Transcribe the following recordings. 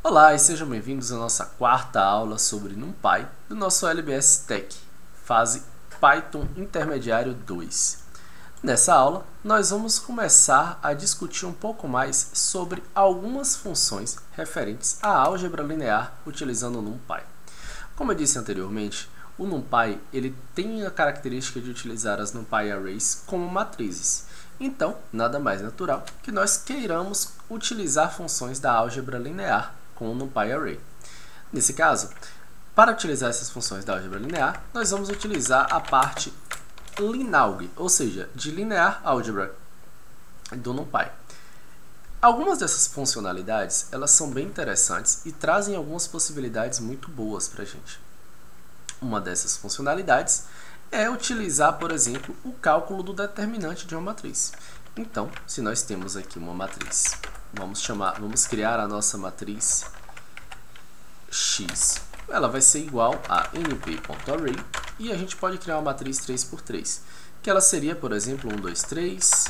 Olá e sejam bem-vindos à nossa quarta aula sobre NumPy do nosso LBS Tech, fase Python Intermediário 2. Nessa aula, nós vamos começar a discutir um pouco mais sobre algumas funções referentes à álgebra linear utilizando o NumPy. Como eu disse anteriormente, o NumPy ele tem a característica de utilizar as NumPy Arrays como matrizes. Então, nada mais natural que nós queiramos utilizar funções da álgebra linear com o NumPy Array. Nesse caso, para utilizar essas funções da álgebra linear, nós vamos utilizar a parte Linalg, ou seja, de Linear Algebra do NumPy. Algumas dessas funcionalidades, elas são bem interessantes e trazem algumas possibilidades muito boas para a gente. Uma dessas funcionalidades é utilizar, por exemplo, o cálculo do determinante de uma matriz. Então, se nós temos aqui uma matriz, vamos criar a nossa matriz X. Ela vai ser igual a np.array e a gente pode criar uma matriz 3x3, que ela seria, por exemplo, 1, 2, 3.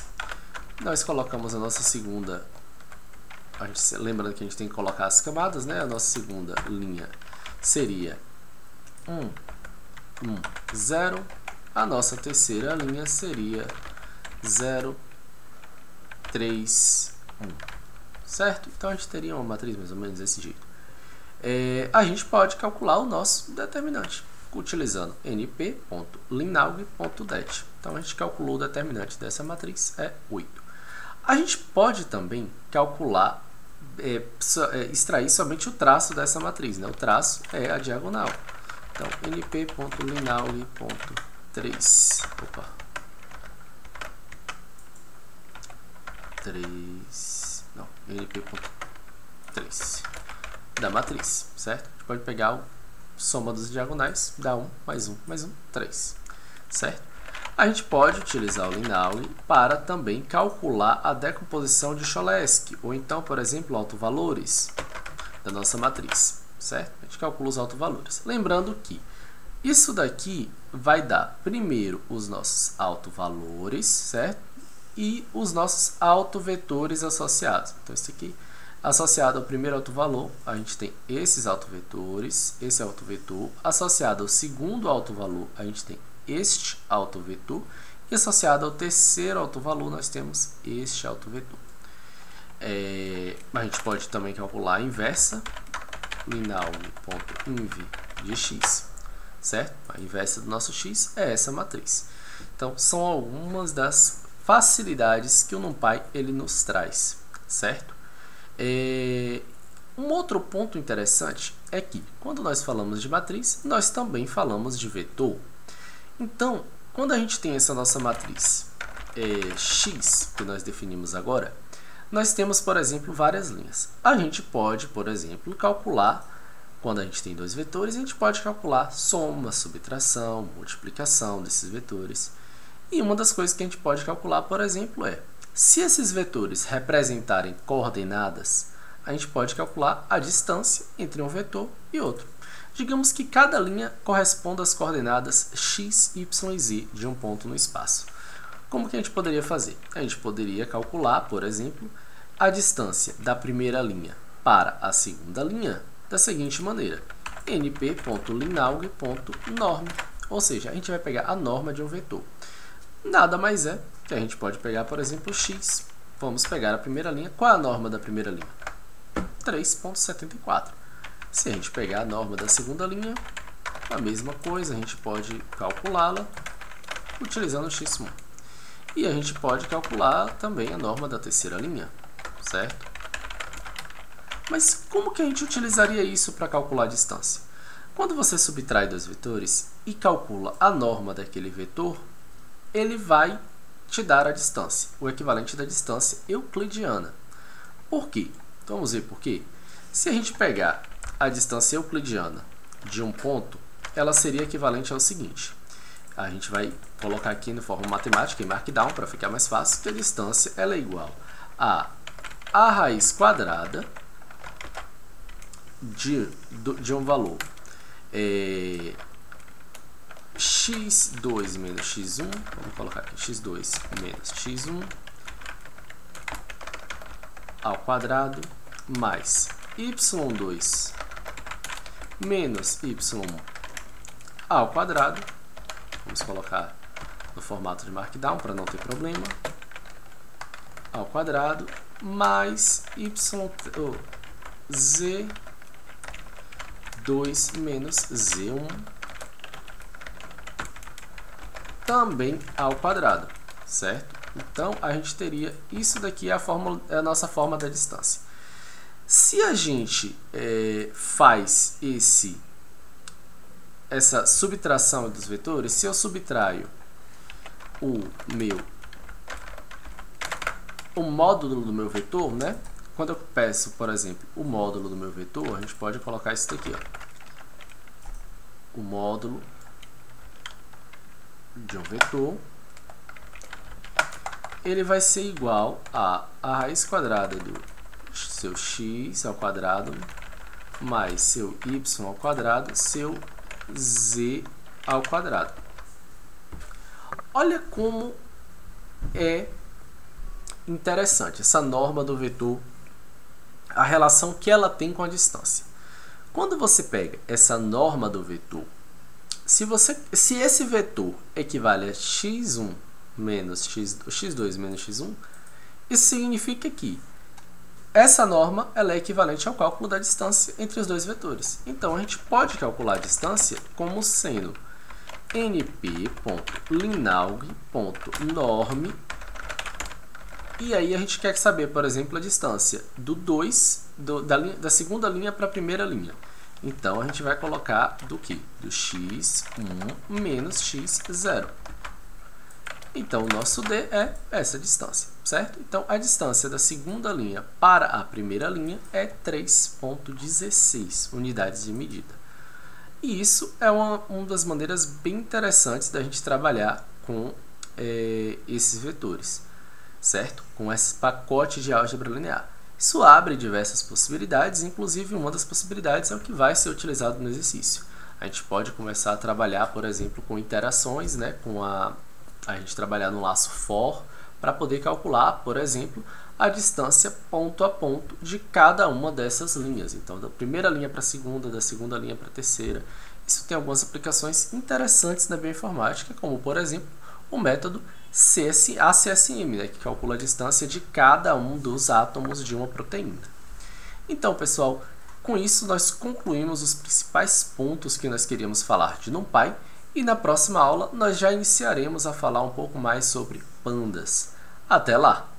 Nós colocamos a nossa segunda, lembrando que a gente tem que colocar as camadas, né? A nossa segunda linha seria 1, 1, 0. A nossa terceira linha seria 0, 3, 1. Certo? Então a gente teria uma matriz mais ou menos desse jeito. A gente pode calcular o nosso determinante utilizando np.linalg.det. Então a gente calculou o determinante dessa matriz, é 8. A gente pode também calcular, extrair somente o traço dessa matriz, né? O traço é a diagonal. Então np.linalg.3, np.3 da matriz, certo? A gente pode pegar a soma dos diagonais, dá 1 mais 1 mais 1, 3, certo? A gente pode utilizar o Linalg para também calcular a decomposição de Cholesky, ou então, por exemplo, autovalores da nossa matriz, certo? A gente calcula os autovalores. Lembrando que isso daqui vai dar primeiro os nossos autovalores, certo? E os nossos autovetores associados. Então, isso aqui associado ao primeiro autovalor, a gente tem esses autovetores, esse autovetor. Associado ao segundo autovalor, a gente tem este autovetor. E associado ao terceiro autovalor, nós temos este autovetor. A gente pode também calcular a inversa, linalg.inv de x, certo? A inversa do nosso x é essa matriz. Então, são algumas das facilidades que o NumPy ele nos traz, certo? Um outro ponto interessante é que, quando nós falamos de matriz, nós também falamos de vetor. Então, quando a gente tem essa nossa matriz X, que nós definimos agora, nós temos, por exemplo, várias linhas. A gente pode, por exemplo, calcular, quando a gente tem dois vetores, a gente pode calcular soma, subtração, multiplicação desses vetores. E uma das coisas que a gente pode calcular, por exemplo, é se esses vetores representarem coordenadas, a gente pode calcular a distância entre um vetor e outro. Digamos que cada linha corresponda às coordenadas x, y e z de um ponto no espaço. Como que a gente poderia fazer? A gente poderia calcular, por exemplo, a distância da primeira linha para a segunda linha da seguinte maneira: np.linalg.norm, ou seja, a gente vai pegar a norma de um vetor. Nada mais é que a gente pode pegar, por exemplo, x. Vamos pegar a primeira linha. Qual é a norma da primeira linha? 3,74. Se a gente pegar a norma da segunda linha, a mesma coisa, a gente pode calculá-la utilizando o x1. E a gente pode calcular também a norma da terceira linha, certo? Mas como que a gente utilizaria isso para calcular a distância? Quando você subtrai dois vetores e calcula a norma daquele vetor, ele vai te dar a distância, o equivalente da distância euclidiana. Por quê? Então, vamos ver por quê. Se a gente pegar a distância euclidiana de um ponto, ela seria equivalente ao seguinte. A gente vai colocar aqui na forma matemática em Markdown para ficar mais fácil, que a distância ela é igual a raiz quadrada de um valor x2 menos x1, vamos colocar aqui x2 menos x1 ao quadrado mais y2 menos y1 ao quadrado, vamos colocar no formato de Markdown para não ter problema, ao quadrado, mais z2 menos z1 também ao quadrado, certo? Então, a gente teria isso daqui, a nossa forma da distância. Se a gente faz essa subtração dos vetores, se eu subtraio o módulo do meu vetor, né? Quando eu peço, por exemplo, o módulo do meu vetor, a gente pode colocar isso daqui, ó. O módulo de um vetor, ele vai ser igual a raiz quadrada do seu x ao quadrado mais seu y ao quadrado, seu z ao quadrado. Olha como é interessante essa norma do vetor, a relação que ela tem com a distância. Quando você pega essa norma do vetor, se esse vetor equivale a x1 menos x2 menos x1, isso significa que essa norma ela é equivalente ao cálculo da distância entre os dois vetores. Então, a gente pode calcular a distância como sendo np.linaug.norm, e aí a gente quer saber, por exemplo, a distância do 2, da segunda linha para a primeira linha. Então, a gente vai colocar do que? Do x1 menos x0. Então, o nosso D é essa distância, certo? Então, a distância da segunda linha para a primeira linha é 3,16 unidades de medida. E isso é uma das maneiras bem interessantes da gente trabalhar com esses vetores, certo? Com esse pacote de álgebra linear. Isso abre diversas possibilidades, inclusive uma das possibilidades é o que vai ser utilizado no exercício. A gente pode começar a trabalhar, por exemplo, com interações, né? A gente trabalhar no laço for para poder calcular, por exemplo, a distância ponto a ponto de cada uma dessas linhas. Então, da primeira linha para a segunda, da segunda linha para a terceira. Isso tem algumas aplicações interessantes na bioinformática, como, por exemplo, o método ACSM, né, que calcula a distância de cada um dos átomos de uma proteína. Então, pessoal, com isso nós concluímos os principais pontos que nós queríamos falar de NumPy, e na próxima aula nós já iniciaremos a falar um pouco mais sobre pandas. Até lá!